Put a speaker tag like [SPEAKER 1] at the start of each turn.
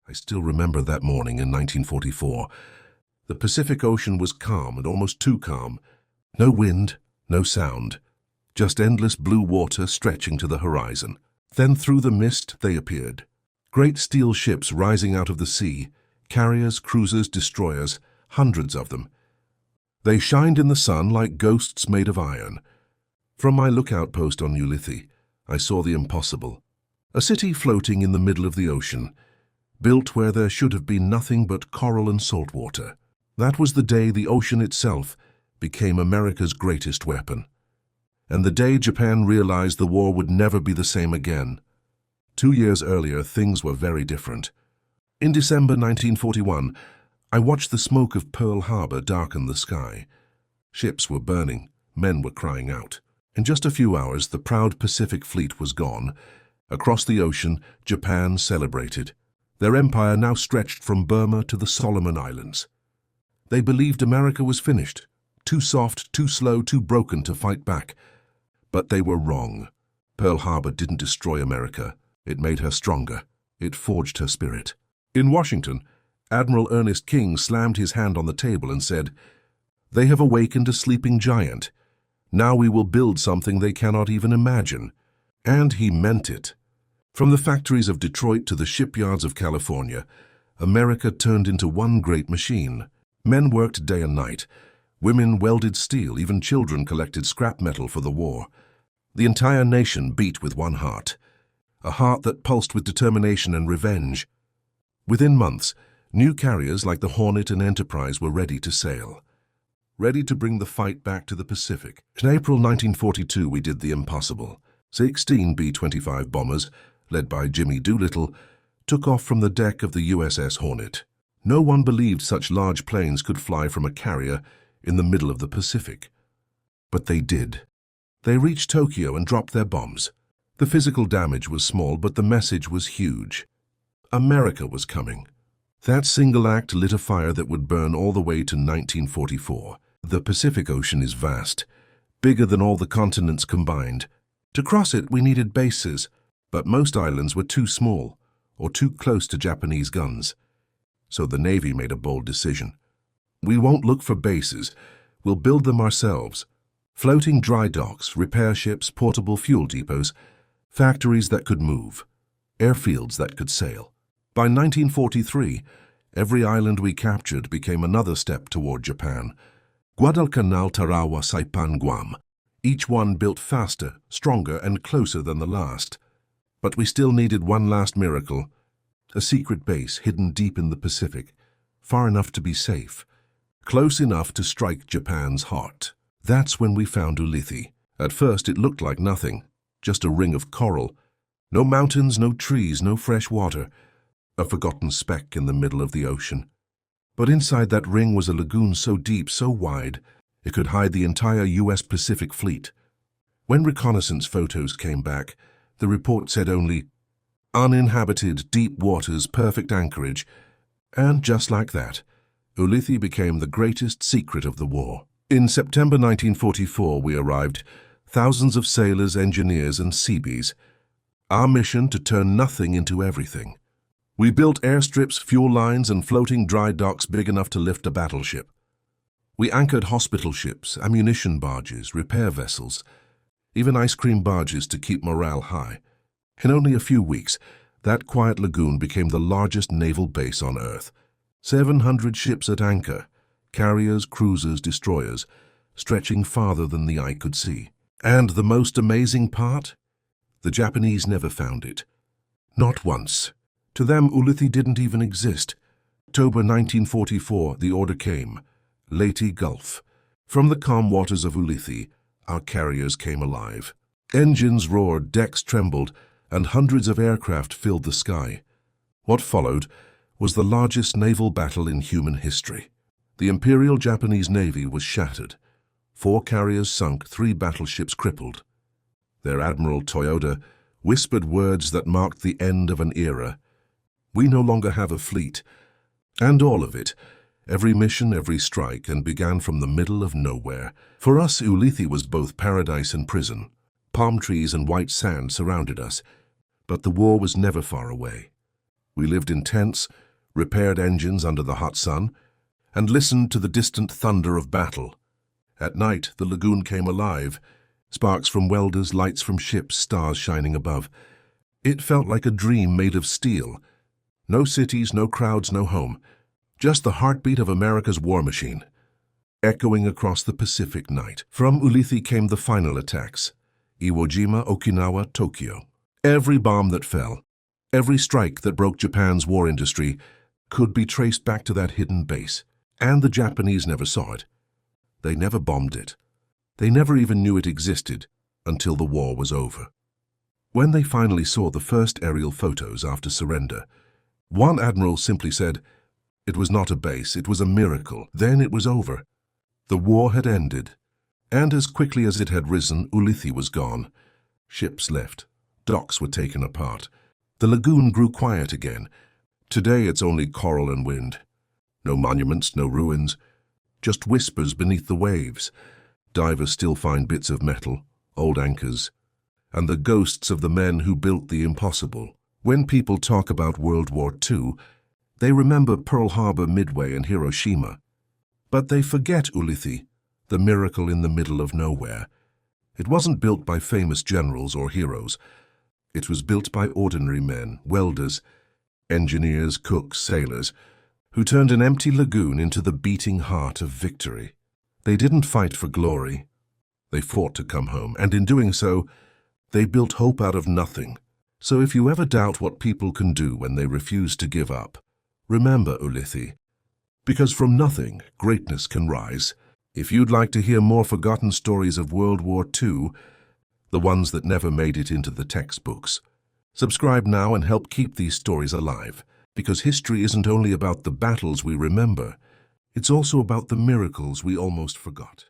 [SPEAKER 1] I still remember that morning in 1944. The Pacific Ocean was calm and almost too calm. No wind, no sound, just endless blue water stretching to the horizon. Then through the mist they appeared. Great steel ships rising out of the sea, carriers, cruisers, destroyers, hundreds of them. They shined in the sun like ghosts made of iron. From my lookout post on Ulithi, I saw the impossible. A city floating in the middle of the ocean, built where there should have been nothing but coral and salt water. That was the day the ocean itself became America's greatest weapon. And the day Japan realized the war would never be the same again. 2 years earlier, things were very different. In December 1941, I watched the smoke of Pearl Harbor darken the sky. Ships were burning, men were crying out. In just a few hours, the proud Pacific Fleet was gone. Across the ocean, Japan celebrated. Their empire now stretched from Burma to the Solomon Islands. They believed America was finished, too soft, too slow, too broken to fight back. But they were wrong. Pearl Harbor didn't destroy America. It made her stronger. It forged her spirit. In Washington, Admiral Ernest King slammed his hand on the table and said, "They have awakened a sleeping giant. Now we will build something they cannot even imagine." And he meant it. From the factories of Detroit to the shipyards of California, America turned into one great machine. Men worked day and night. Women welded steel. Even children collected scrap metal for the war. The entire nation beat with one heart, a heart that pulsed with determination and revenge. Within months, new carriers like the Hornet and Enterprise were ready to sail, ready to bring the fight back to the Pacific. In April 1942, we did the impossible. 16 B-25 bombers, led by Jimmy Doolittle, took off from the deck of the USS Hornet. No one believed such large planes could fly from a carrier in the middle of the Pacific. But they did. They reached Tokyo and dropped their bombs. The physical damage was small, but the message was huge. America was coming. That single act lit a fire that would burn all the way to 1944. The Pacific Ocean is vast, bigger than all the continents combined. To cross it, we needed bases, but most islands were too small or too close to Japanese guns. So the Navy made a bold decision. We won't look for bases. We'll build them ourselves. Floating dry docks, repair ships, portable fuel depots, factories that could move, airfields that could sail. By 1943, every island we captured became another step toward Japan. Guadalcanal, Tarawa, Saipan, Guam. Each one built faster, stronger, and closer than the last. But we still needed one last miracle. A secret base hidden deep in the Pacific, far enough to be safe, close enough to strike Japan's heart. That's when we found Ulithi. At first it looked like nothing, just a ring of coral. No mountains, no trees, no fresh water. A forgotten speck in the middle of the ocean. But inside that ring was a lagoon so deep, so wide, it could hide the entire U.S. Pacific Fleet. When reconnaissance photos came back, the report said only, "Uninhabited, deep waters, perfect anchorage." And just like that, Ulithi became the greatest secret of the war. In September 1944, we arrived, thousands of sailors, engineers, and Seabees. Our mission to turn nothing into everything. We built airstrips, fuel lines, and floating dry docks big enough to lift a battleship. We anchored hospital ships, ammunition barges, repair vessels, even ice cream barges to keep morale high. In only a few weeks, that quiet lagoon became the largest naval base on Earth. 700 ships at anchor, carriers, cruisers, destroyers, stretching farther than the eye could see. And the most amazing part? The Japanese never found it. Not once. To them, Ulithi didn't even exist. October 1944, the order came. Leyte Gulf. From the calm waters of Ulithi, our carriers came alive. Engines roared, decks trembled, and hundreds of aircraft filled the sky. What followed was the largest naval battle in human history. The Imperial Japanese Navy was shattered. 4 carriers sunk, 3 battleships crippled. Their Admiral Toyoda whispered words that marked the end of an era. We no longer have a fleet. And all of it, every mission, every strike, and began from the middle of nowhere. For us, Ulithi was both paradise and prison. Palm trees and white sand surrounded us, but the war was never far away. We lived in tents, repaired engines under the hot sun, and listened to the distant thunder of battle. At night, the lagoon came alive, sparks from welders, lights from ships, stars shining above. It felt like a dream made of steel. No cities, no crowds, no home. Just the heartbeat of America's war machine, echoing across the Pacific night. From Ulithi came the final attacks. Iwo Jima, Okinawa, Tokyo. Every bomb that fell, every strike that broke Japan's war industry could be traced back to that hidden base. And the Japanese never saw it. They never bombed it. They never even knew it existed until the war was over. When they finally saw the first aerial photos after surrender, one admiral simply said, "It was not a base, it was a miracle." Then it was over. The war had ended, and as quickly as it had risen, Ulithi was gone. Ships left. Docks were taken apart. The lagoon grew quiet again. Today it's only coral and wind. No monuments, no ruins, just whispers beneath the waves. Divers still find bits of metal, old anchors, and the ghosts of the men who built the impossible. When people talk about World War II, they remember Pearl Harbor, Midway, and Hiroshima. But they forget Ulithi, the miracle in the middle of nowhere. It wasn't built by famous generals or heroes. It was built by ordinary men, welders, engineers, cooks, sailors, who turned an empty lagoon into the beating heart of victory. They didn't fight for glory. They fought to come home, and in doing so, they built hope out of nothing. So if you ever doubt what people can do when they refuse to give up, remember Ulithi, because from nothing, greatness can rise. If you'd like to hear more forgotten stories of World War II, the ones that never made it into the textbooks, subscribe now and help keep these stories alive, because history isn't only about the battles we remember, it's also about the miracles we almost forgot.